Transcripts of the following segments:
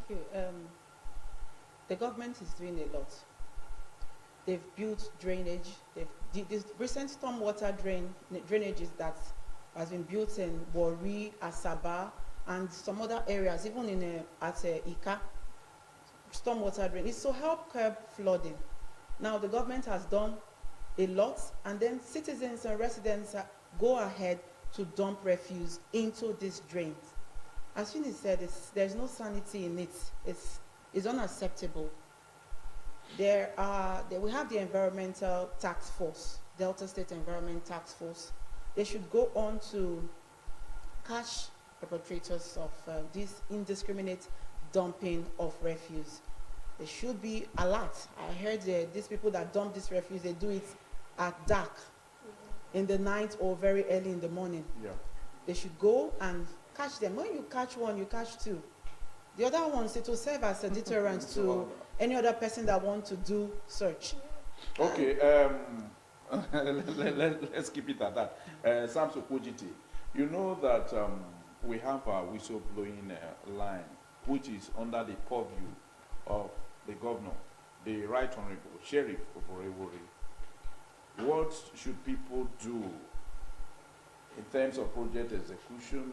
you. The government is doing a lot. They've built drainage. This recent stormwater drainages that has been built in Warri, Asaba, and some other areas, even in at Ika, stormwater drain. It's to help curb flooding. Now the government has done a lot, and then citizens and residents go ahead to dump refuse into these drains. As Fini said, there's no sanity in it. It's unacceptable. We have the Environmental Task Force, Delta State Environment Task Force. They should go on to catch perpetrators of this indiscriminate dumping of refuse. They should be alert. I heard these people that dump this refuse, they do it at dark, in the night or very early in the morning. Yeah. They should go and catch them. When you catch one, you catch two. The other ones, it will serve as a deterrent to any other person that wants to do search. Okay, let's keep it at that. Samson Kujiti, you know that we have a whistleblowing line, which is under the purview of the governor, the Right Honorable Sheriff Oborevwori. What should people do in terms of project execution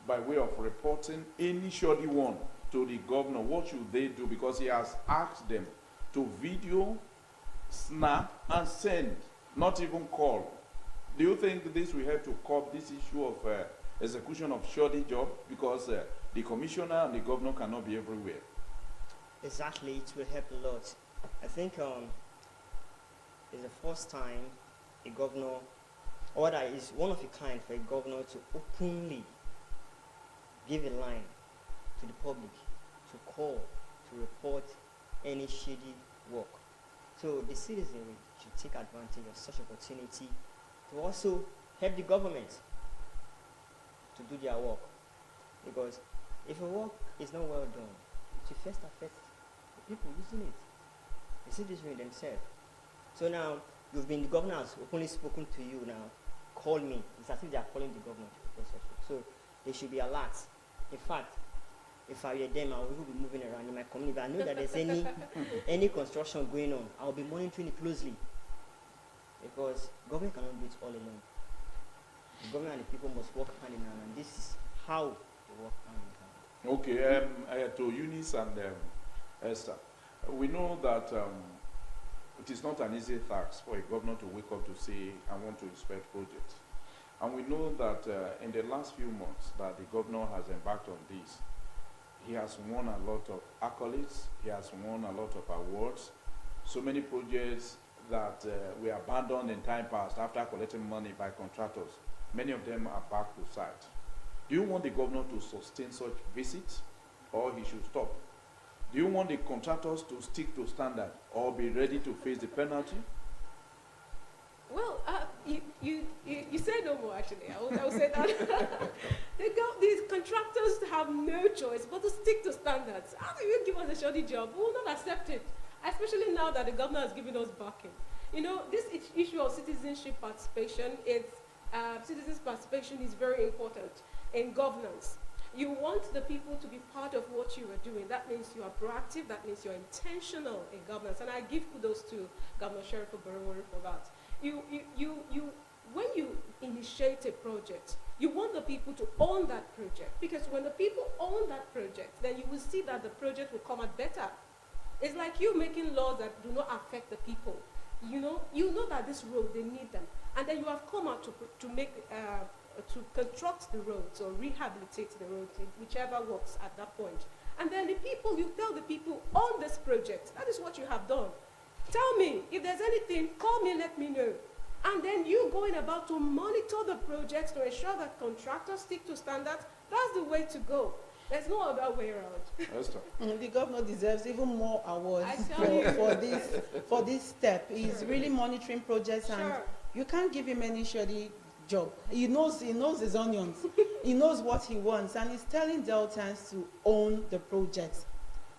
by way of reporting any shoddy one to the governor? What should they do? Because he has asked them to video, snap, and send, not even call. Do you think this will help to curb this issue of execution of shoddy job? Because the commissioner and the governor cannot be everywhere. Exactly, it will help a lot. I think it's the first time a governor, or that is one of a kind for a governor to openly give a line to the public to call, to report any shady work. So the citizenry should take advantage of such opportunity to also help the government to do their work. Because if a work is not well done, it will first affect the people using it, the citizenry themselves. So now, the governor has openly spoken to you now, call me. It's as if they are calling the governor to report such work. So they should be alert. In fact, if I were them, I will be moving around in my community. If I know that there's any construction going on, I'll be monitoring it closely. Because government cannot do it all alone. The government and the people must work hand in hand, and this is how they work hand in hand. Okay, to Eunice and Esther, we know that it is not an easy task for a governor to wake up to say, I want to inspect projects. And we know that in the last few months that the governor has embarked on this, he has won a lot of accolades, he has won a lot of awards. So many projects that were abandoned in time past after collecting money by contractors, many of them are back to site. Do you want the governor to sustain such visits, or he should stop? Do you want the contractors to stick to standard or be ready to face the penalty? Well, you say no more, actually. I will say that. These contractors have no choice but to stick to standards. How do you give us a shoddy job? We will not accept it, especially now that the governor has given us backing. You know, this issue of citizenship participation, citizens' participation is very important in governance. You want the people to be part of what you are doing. That means you are proactive. That means you're intentional in governance. And I give kudos to Governor Sheriff Oborevwori for that. When you initiate a project, you want the people to own that project. Because when the people own that project, then you will see that the project will come out better. It's like you making laws that do not affect the people. You know that this road, they need them. And then you have come out to construct the roads or rehabilitate the roads, whichever works at that point. And then you tell the people on this project, that is what you have done. Tell me, if there's anything, call me, let me know. And then you going about to monitor the projects to ensure that contractors stick to standards. That's the way to go. There's no other way around. Esther. The governor deserves even more awards for this step. He's really monitoring projects, and you can't give him any shoddy job. He knows his onions. He knows what he wants, and he's telling Deltans to own the projects.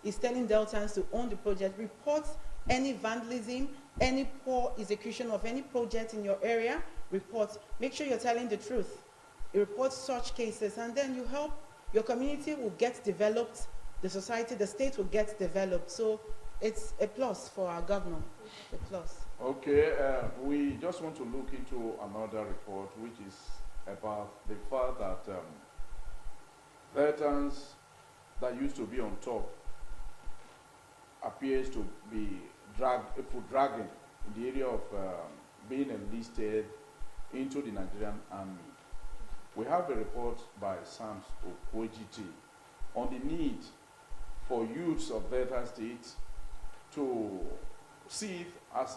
He's telling Deltans to own the project. Report any vandalism, any poor execution of any project in your area. Report. Make sure you're telling the truth. You report such cases, and then you help. Your community will get developed the society, the state will get developed. So it's a plus for our governor, a plus. Okay, we just want to look into another report, which is about the fact that veterans that used to be on top appears to be dragging in the area of being enlisted into the Nigerian Army. We have a report by Sams Okojiti on the need for youths of veteran states to see it as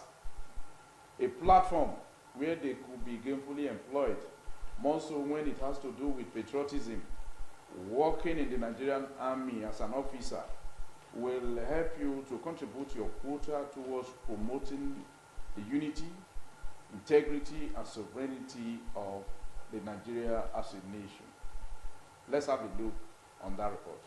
a platform where they could be gainfully employed, more so when it has to do with patriotism. Working in the Nigerian Army as an officer will help you to contribute your quota towards promoting the unity, integrity, and sovereignty of the Nigeria as a nation. Let's have a look on that report.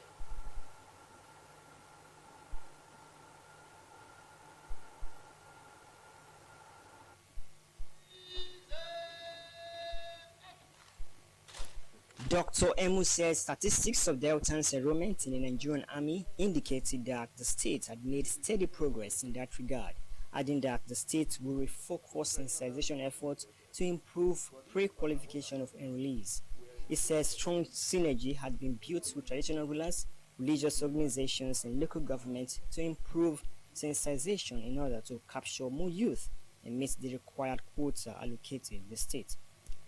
Dr. Emu says statistics of Delta's enrollment in the Nigerian Army indicated that the state had made steady progress in that regard, adding that the state will refocus sensitization efforts to improve pre-qualification of enrollees. He says strong synergy had been built with traditional rulers, religious organizations, and local government to improve sensitization in order to capture more youth and meet the required quota allocated in the state.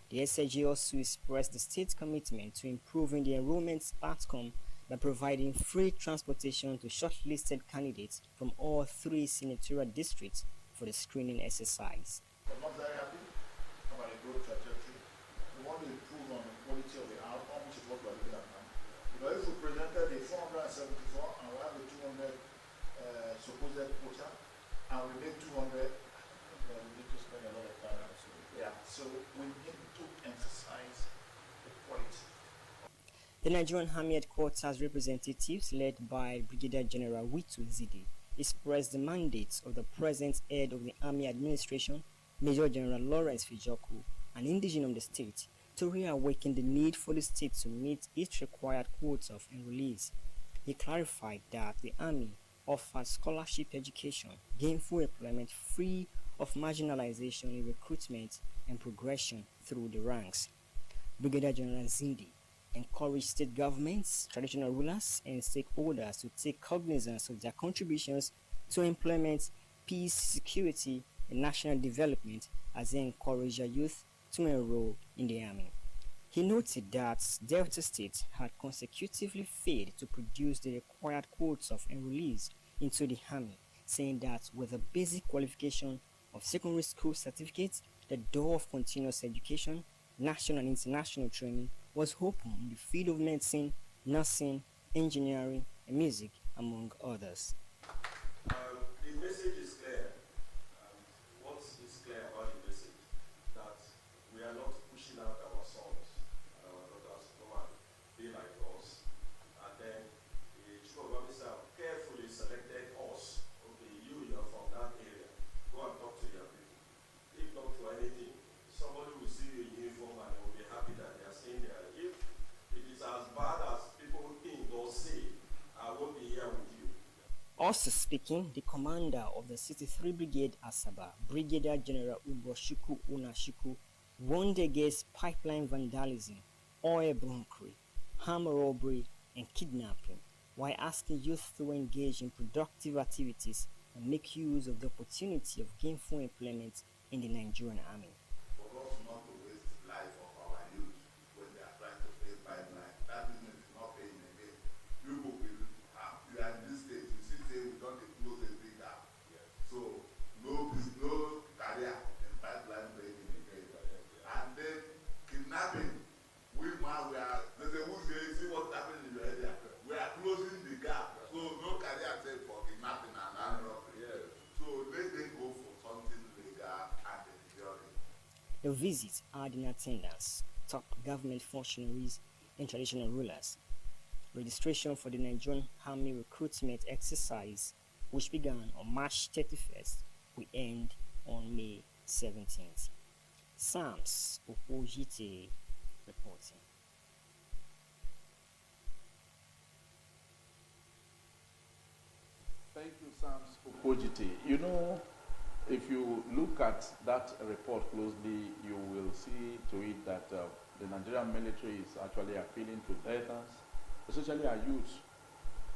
The SIG also expressed the state's commitment to improving the enrollment outcome by providing free transportation to shortlisted candidates from all 3 senatorial districts for the screening exercise. We're not very happy about the growth trajectory. We want to improve on the quality of the outcome, which is what we're looking at now. If we presented a 474 and we have a 200 supposed quota, and we make 200, we need to spend a lot of time. Yeah, so we need to emphasize the quality. The Nigerian Army Headquarters representatives, led by Brigadier General Witu Zidi, expressed the mandate of the present head of the Army Administration, Major General Lawrence Fijoku, an indigene of the state, to reawaken the need for the state to meet its required quota of enrollees. He clarified that the Army offers scholarship education, gainful employment free of marginalization in recruitment and progression through the ranks. Brigadier General Zindi encouraged state governments, traditional rulers, and stakeholders to take cognizance of their contributions to employment, peace, security, and national development as they encourage their youth to enroll in the Army. He noted that Delta State had consecutively failed to produce the required quotas of enrollees into the Army, saying that with a basic qualification of secondary school certificates, the door of continuous education, national and international training was open in the field of medicine, nursing, engineering, and music, among others. The message is clear. What is clear about the message? That we are not pushing out our sons and our daughters to come and be like us. And then the chief of officer carefully selected us. Okay, you are from that area. Go and talk to your people. If not for anything, somebody will see you in uniform and will be happy that they are staying there. If it is as bad as people think or say, I won't be here with you. Also speaking, the commander of the 63 Brigade Asaba, Brigadier General Ugoshiku Unashiku, warned against pipeline vandalism, oil bunkering, armed robbery, and kidnapping, while asking youth to engage in productive activities and make use of the opportunity of gainful employment in the Nigerian Army. For us not to waste life of our youth when they are trying to pay pipeline, that business is not paying again. You will you are in this state, you see say we don't close a big gap. Yes. So no career in pipeline breaking again. And then kidnapping, we are there's a who's going see what's happening in your area. We are closing the gap. So no career safe for kidnapping and armed robbery. Yes. So let them go for something legal and enduring. The visit had in attendance top government functionaries and traditional rulers. Registration for the Nigerian Army recruitment exercise, which began on March 31st, will end on May 17th. Sams Okojite reporting. Sam's Okojiti, you know, if you look at that report closely, you will see to it that the Nigerian military is actually appealing to veterans, especially our youth,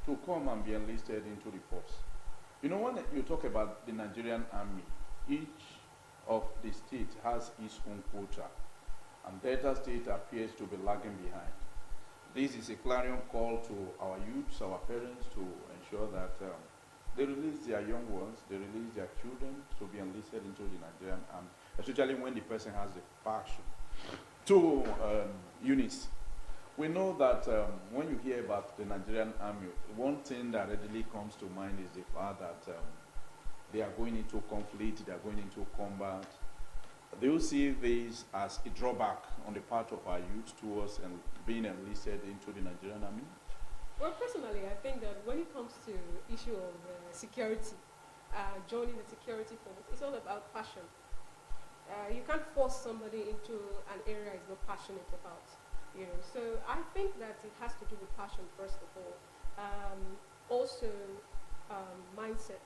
to come and be enlisted into the force. You know, when you talk about the Nigerian army, each of the states has its own quota, and Delta State appears to be lagging behind. This is a clarion call to our youths, our parents, to ensure that they release their young ones, they release their children to be enlisted into the Nigerian army, especially when the person has the passion. To Eunice, we know that when you hear about the Nigerian army, one thing that readily comes to mind is the fact that they are going into conflict, they are going into combat. Do you see this as a drawback on the part of our youth towards being enlisted into the Nigerian army? Well, personally, I think that when it comes to issue of security, joining the security force, it's all about passion. You can't force somebody into an area he's not passionate about. You know, so I think that it has to do with passion first of all. Also, mindset.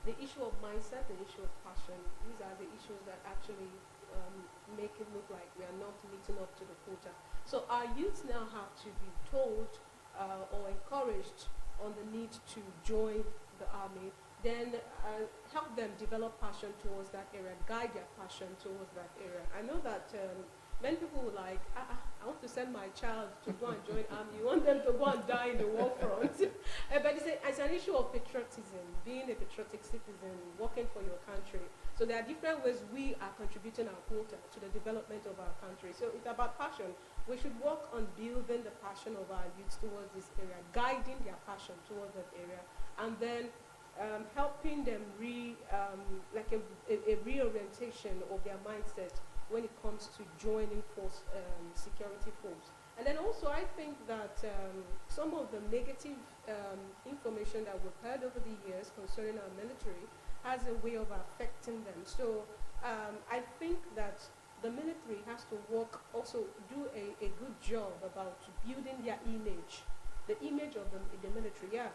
The issue of mindset, the issue of passion, these are the issues that actually make it look like we are not meeting up to the quota. So our youth now have to be told or encouraged on the need to join the army, then help them develop passion towards that area, guide their passion towards that area. I know that many people will like, I want to send my child to go and join army. You want them to go and die in the war front. But it's an issue of patriotism, being a patriotic citizen, working for your country. So there are different ways we are contributing our quota to the development of our country. So it's about passion. We should work on building the passion of our youth towards this area, guiding their passion towards that area, and then helping them like a reorientation of their mindset when it comes to joining force, security force. And then also I think that some of the negative information that we've heard over the years concerning our military has a way of affecting them. So I think that the military has to work, also do a good job about building their image, the image of the military,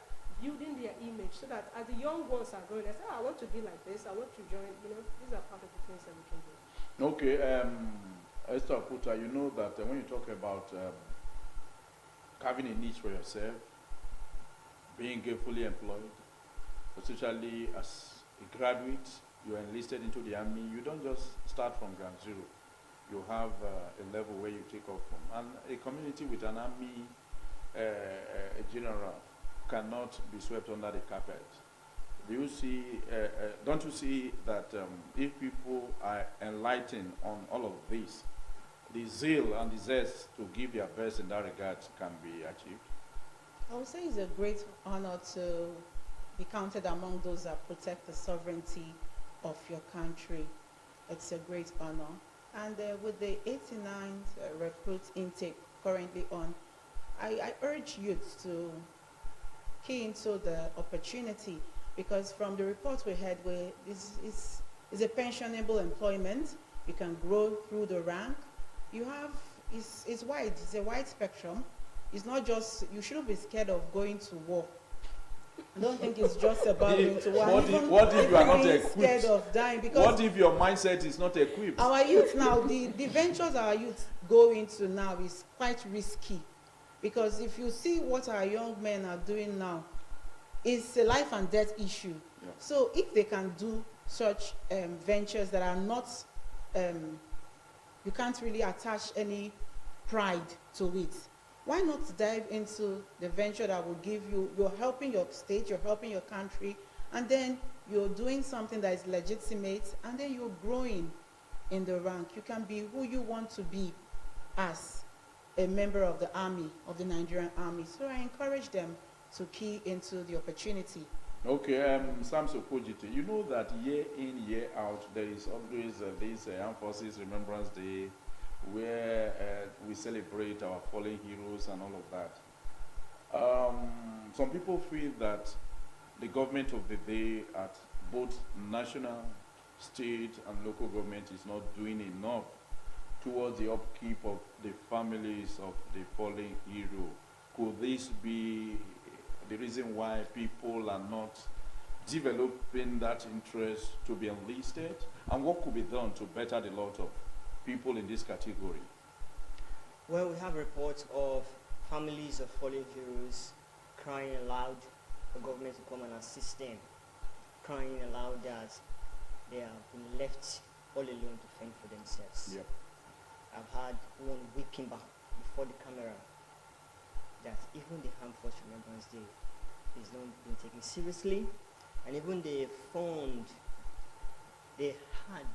building their image so that as the young ones are growing, they say, I want to be like this, I want to join, you know, these are part of the things that we can do. Okay, Esther Puta, you know that when you talk about having a niche for yourself, being gainfully employed, especially as a graduate, you are enlisted into the army, you don't just start from ground zero. You have a level where you take off from. And a community with an army, a general, cannot be swept under the carpet. Do you see, don't you see that if people are enlightened on all of this, the zeal and the zest to give their best in that regard can be achieved? I would say it's a great honor to be counted among those that protect the sovereignty of your country. It's a great honor. And with the 89th recruit intake currently on, I urge youth to key into the opportunity, because from the report we had, this is a pensionable employment. You can grow through the rank. You have, it's wide, it's a wide spectrum. It's not just, you shouldn't be scared of going to war. I don't think it's just about going to war. What if you are not equipped? Scared of dying, because what if your mindset is not equipped? our youth now, the ventures our youth go into now is quite risky. Because if you see what our young men are doing now, it's a life and death issue. Yeah. So if they can do such ventures that are not, you can't really attach any pride to it, why not dive into the venture that will give you, you're helping your state, you're helping your country, and then you're doing something that is legitimate, and then you're growing in the rank. You can be who you want to be as a member of the army, of the Nigerian army. So I encourage them to key into the opportunity. Okay, Samson Kojite, you know that year in, year out, there is always this Armed Forces Remembrance Day, where we celebrate our fallen heroes and all of that. Some people feel that the government of the day at both national, state, and local government is not doing enough towards the upkeep of the families of the fallen hero. Could this be the reason why people are not developing that interest to be enlisted? And what could be done to better the lot of people in this category? Well, we have reports of families of fallen heroes crying aloud for government to come and assist them, crying aloud that they have been left all alone to fend for themselves. Yep. I've had one weeping back before the camera that even the Armed Force Remembrance Day is not being taken seriously, and even the fund they had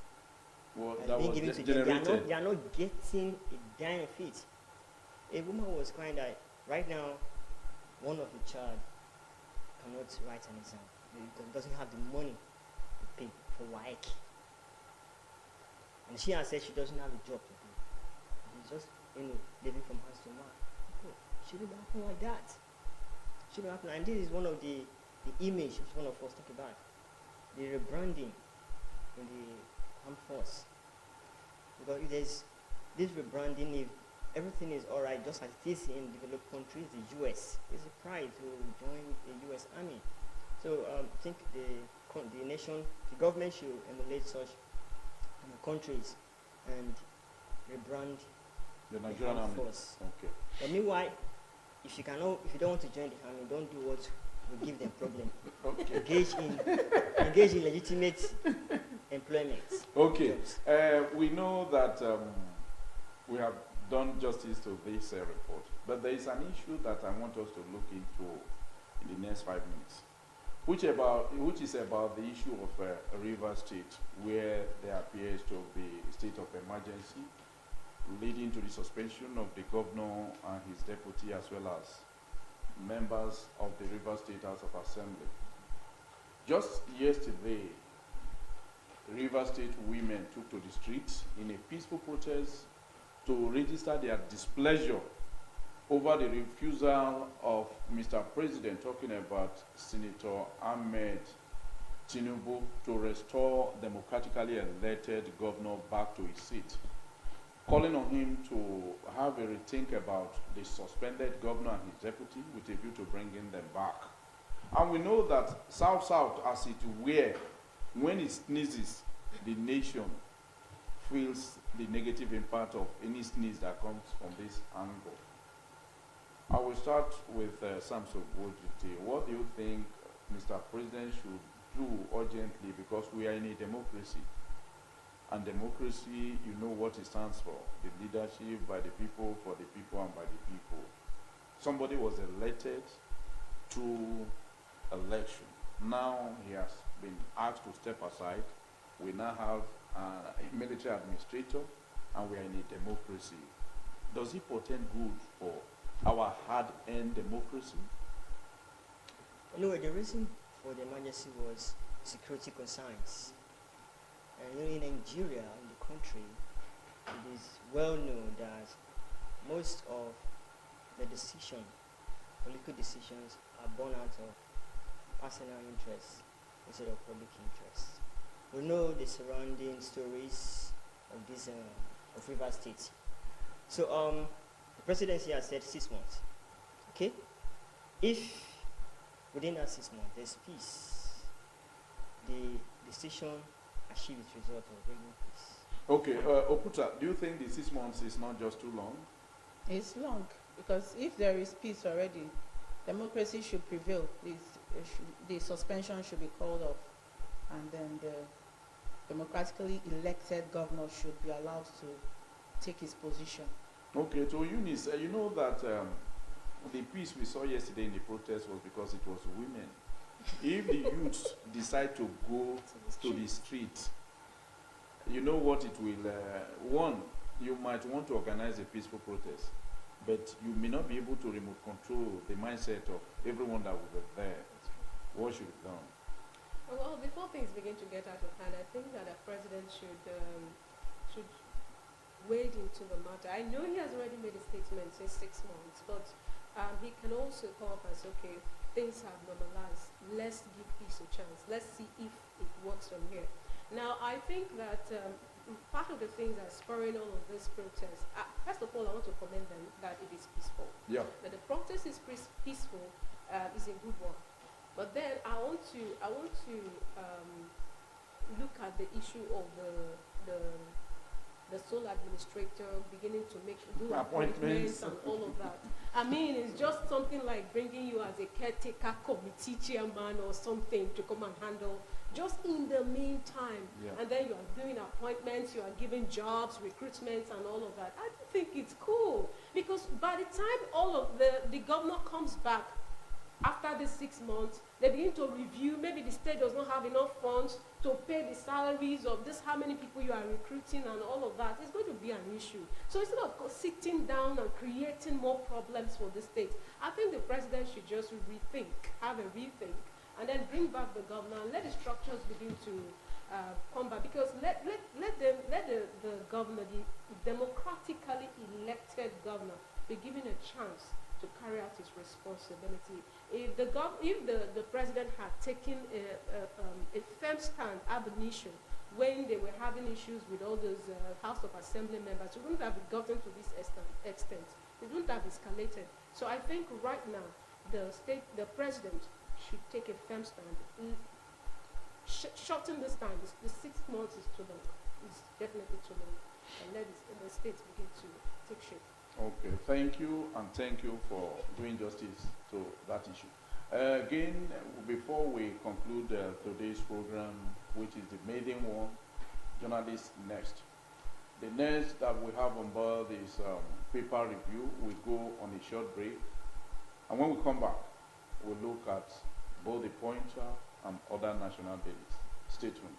Well, has that been was given to them. generated. They are not getting a dime of it. A woman was crying that right now one of the child cannot write an exam. He doesn't have the money to pay for WAEC. And she has said she doesn't have a job to do. She's just, living from hands to mouth. Oh, shouldn't happen like that. Shouldn't happen. And this is one of the image which one of us talk about. The rebranding in the armed force. Because if there's this rebranding, if everything is alright, just like it is in developed countries, the US, it's a pride to join the US Army. So I think the nation, the government should emulate such countries and rebrand The Nigerian armed army. force. Okay. But meanwhile, if you don't want to join the army, don't do what will give them problem. Okay. Engage in legitimate employment. Okay. Jobs. We know that we have done justice to this report, but there is an issue that I want us to look into in the next 5 minutes, which is about the issue of Rivers State, where there appears to be a state of emergency, leading to the suspension of the governor and his deputy, as well as members of the Rivers State House of Assembly. Just yesterday, Rivers State women took to the streets in a peaceful protest to register their displeasure over the refusal of Mr. President, talking about Senator Ahmed Tinubu, to restore democratically elected governor back to his seat, calling on him to have a rethink about the suspended governor and his deputy with a view to bringing them back. And we know that South, as it were, when it sneezes, the nation feels the negative impact of any sneeze that comes from this angle. I will start with Samson Wojiti. What do you think Mr. President should do urgently, because we are in a democracy? And democracy, you know what it stands for. The leadership by the people, for the people, and by the people. Somebody was elected through election. Now he has been asked to step aside. We now have a military administrator, and we are in a democracy. Does it portend good for our hard-earned democracy? Anyway, the reason for the emergency was security concerns. And in Nigeria, in the country, it is well known that most of the political decisions, are born out of personal interests instead of public interests. We know the surrounding stories of this of Rivers State. So the presidency has said 6 months. Okay, if within that 6 months there's peace, the decision achieve its result of bringing peace. Okay, Okuta, do you think the 6 months is not just too long? It's long, because if there is peace already, democracy should prevail. The suspension should be called off, and then the democratically elected governor should be allowed to take his position. Okay, so Eunice, you know that the peace we saw yesterday in the protest was because it was women. If the youths decide to go to the street, you know what it will, one, you might want to organize a peaceful protest, but you may not be able to remote control the mindset of everyone that was there. What should be done? Well, before things begin to get out of hand, I think that the president should wade into the matter. I know he has already made a statement since 6 months, but he can also come up and say, okay, things have normalized. Let's give peace a chance. Let's see if it works from here. Now, I think that part of the things that are spurring all of this protest, first of all, I want to commend them that it is peaceful. Yeah. That the protest is peaceful is a good one. But then I want to look at the issue of the sole administrator beginning to do appointments Appointments. and all of that. I mean, it's just something like bringing you as a caretaker committee chairman or something to come and handle just in the meantime. Yeah. And then you are doing appointments, you are giving jobs, recruitments and all of that. I don't think it's cool because by the time all of the governor comes back after the 6 months, they begin to review. Maybe the state does not have enough funds to pay the salaries of this, how many people you are recruiting and all of that. It's going to be an issue. So instead of sitting down and creating more problems for the state, I think the president should just have a rethink, and then bring back the governor and let the structures begin to come back. Because let the governor, the democratically elected governor, be given a chance to carry out his responsibility. If the president had taken a firm stand ab initio when they were having issues with all those House of Assembly members, it wouldn't have gotten to this extent. It wouldn't have escalated. So I think right now the president should take a firm stand. Shorten this time. The 6 months is too long. It's definitely too long. And let the states begin to take shape. Okay, thank you, and thank you for doing justice to that issue. Again, before we conclude today's program, which is the maiden one, journalists next. The next that we have on board is paper review. We go on a short break, and when we come back, we'll look at both the Pointer and other national dailies. Stay tuned.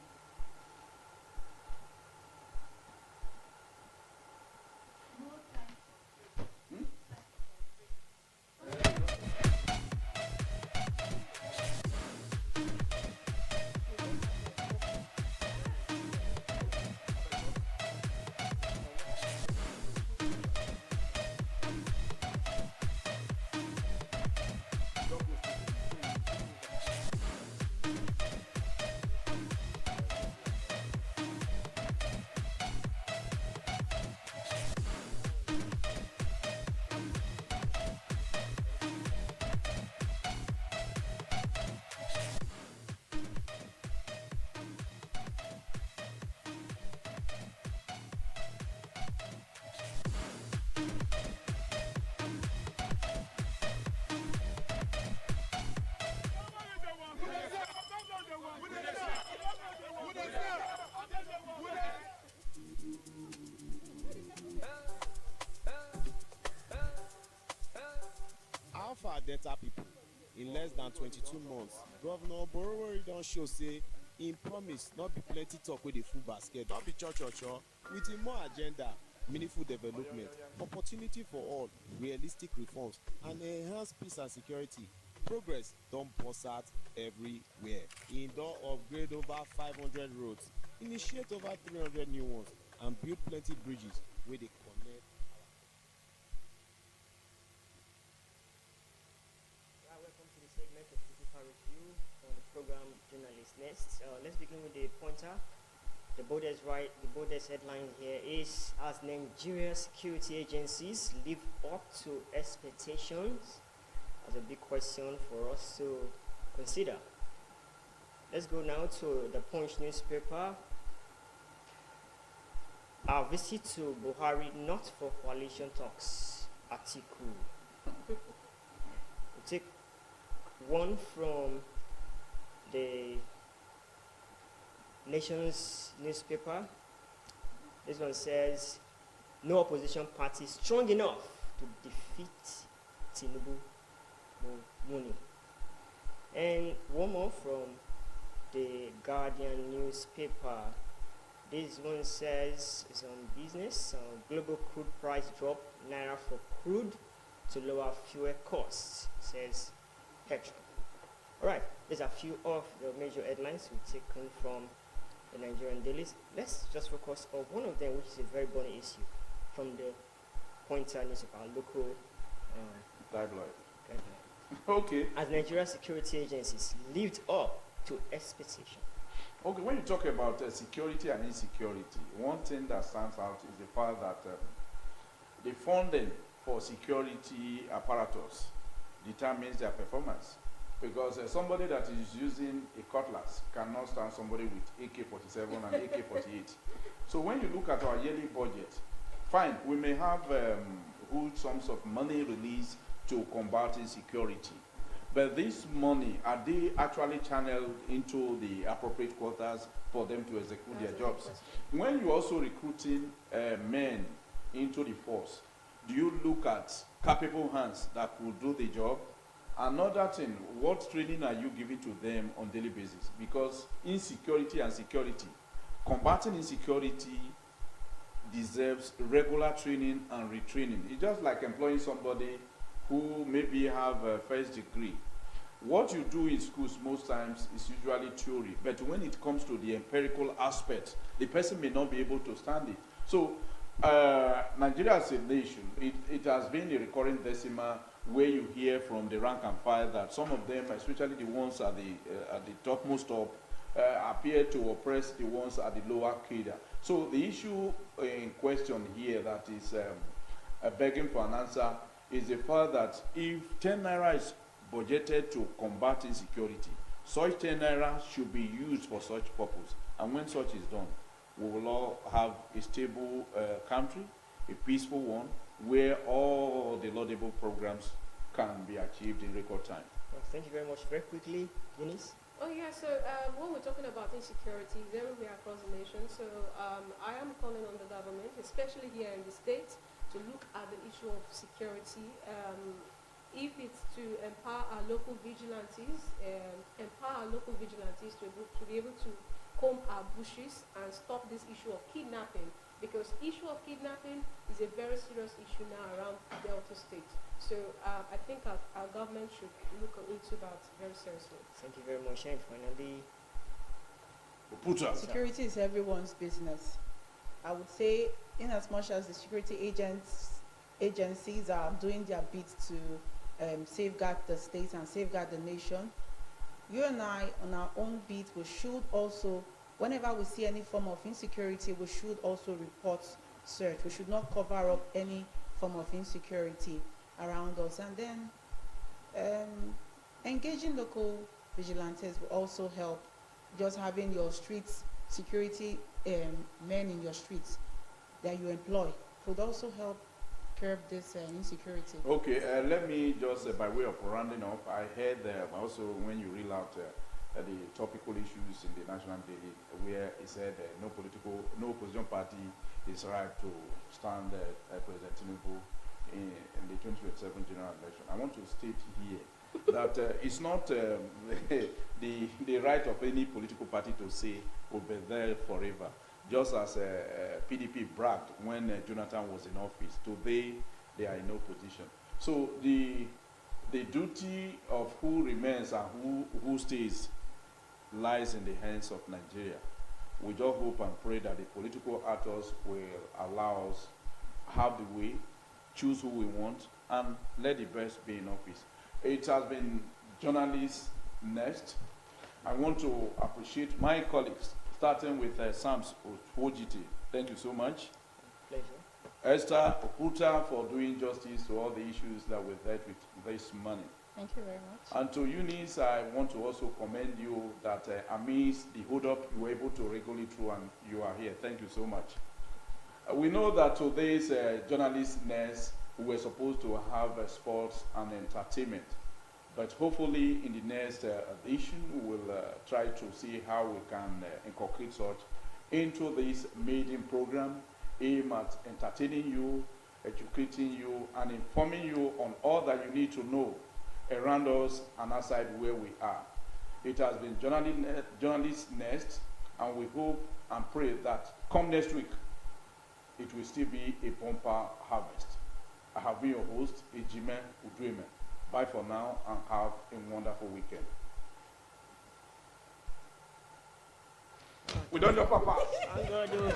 Alpha Delta people, in less than 22 months, Governor Borowori don show say im promise not be plenty talk with the full basket, not be cho with a more agenda, meaningful development, opportunity for all, realistic reforms, and enhanced peace and security. Progress don burst out everywhere. Im don upgrade over 500 roads, initiate over 300 new ones, and build plenty bridges wey dey connect. Welcome to the segment of Critical Review on the program Journalist Next. Let's begin with the pointer. The boldest headline here is, as Nigeria security agencies live up to expectations? That's a big question for us to consider. Let's go now to the Punch newspaper. Our visit to Buhari not for coalition talks. Atiku. We'll take one from the Nation's newspaper. This one says, no opposition party strong enough to defeat Tinubu Muni. And one more from the Guardian newspaper. This one says it's on business. Global crude price drop, naira for crude to lower fuel costs, says Petro. All right, there's a few of the major headlines we've taken from the Nigerian dailies. Let's just focus on one of them, which is a very burning issue from the Pointer newspaper, local Tabloid. guideline. Okay. As Nigeria security agencies lived up to expectation. Okay, when you talk about security and insecurity, one thing that stands out is the fact that the funding for security apparatus determines their performance. Because somebody that is using a cutlass cannot stand somebody with AK-47 and AK-48. So when you look at our yearly budget, fine, we may have huge sums of money released to combat insecurity. But this money, are they actually channeled into the appropriate quarters for them to execute their jobs? When you're also recruiting men into the force, do you look at capable hands that could do the job? Another thing, what training are you giving to them on daily basis? Because insecurity and security, combating insecurity deserves regular training and retraining. It's just like employing somebody who maybe have a first degree. What you do in schools most times is usually theory, but when it comes to the empirical aspect, the person may not be able to stand it. So Nigeria as a nation, it has been a recurring decimal where you hear from the rank and file that some of them, especially the ones at the topmost top, appear to oppress the ones at the lower cadre. So the issue in question here that is begging for an answer is the fact that if 10 naira is budgeted to combat insecurity, such 10 naira should be used for such purpose. And when such is done, we will all have a stable country, a peaceful one, where all the laudable programs can be achieved in record time. Well, thank you very much. Very quickly, Eunice. Oh yeah, so when we're talking about insecurity, it's everywhere across the nation. So I am calling on the government, especially here in the States, to look at the issue of security. If it's to empower our local vigilantes, to be able to comb our bushes and stop this issue of kidnapping, because issue of kidnapping is a very serious issue now around Delta State. So I think our government should look into that very seriously. Thank you very much. And finally, Security is everyone's business. I would say, in as much as the security agencies are doing their bit to safeguard the state and safeguard the nation, you and I, on our own beat, we should also, whenever we see any form of insecurity, we should also report search. We should not cover up any form of insecurity around us. And then engaging local vigilantes will also help. Just having your streets security men in your streets that you employ would also help curb this insecurity. Okay, let me just, by way of rounding up, I heard also when you reel out the topical issues in the National Daily, where it said no opposition party is right to stand President Tinubu in the 2027 general election. I want to state here that it's not the right of any political party to say we'll be there forever. Just as PDP bragged when Jonathan was in office, today they are in no position. So the duty of who remains and who stays lies in the hands of Nigeria. We just hope and pray that the political actors will allow us have the way, choose who we want, and let the best be in office. It has been journalists next. I want to appreciate my colleagues, starting with Sams Ojiti. Thank you so much. pleasure. Esther Okuta for doing justice to all the issues that we dealt with this morning. Thank you very much. And to Eunice, I want to also commend you that amidst the hold-up, you were able to wriggle it through and you are here. Thank you so much. We know that today's journalist nurse, we were supposed to have sports and entertainment. But hopefully in the next edition, we will try to see how we can incorporate such into this maiden program aimed at entertaining you, educating you, and informing you on all that you need to know around us and outside where we are. It has been Journalist Nest, and we hope and pray that come next week, it will still be a bumper harvest. I have been your host, Ejime Udweme. Bye for now and have a wonderful weekend. We don't know, Papa. I'm gonna do.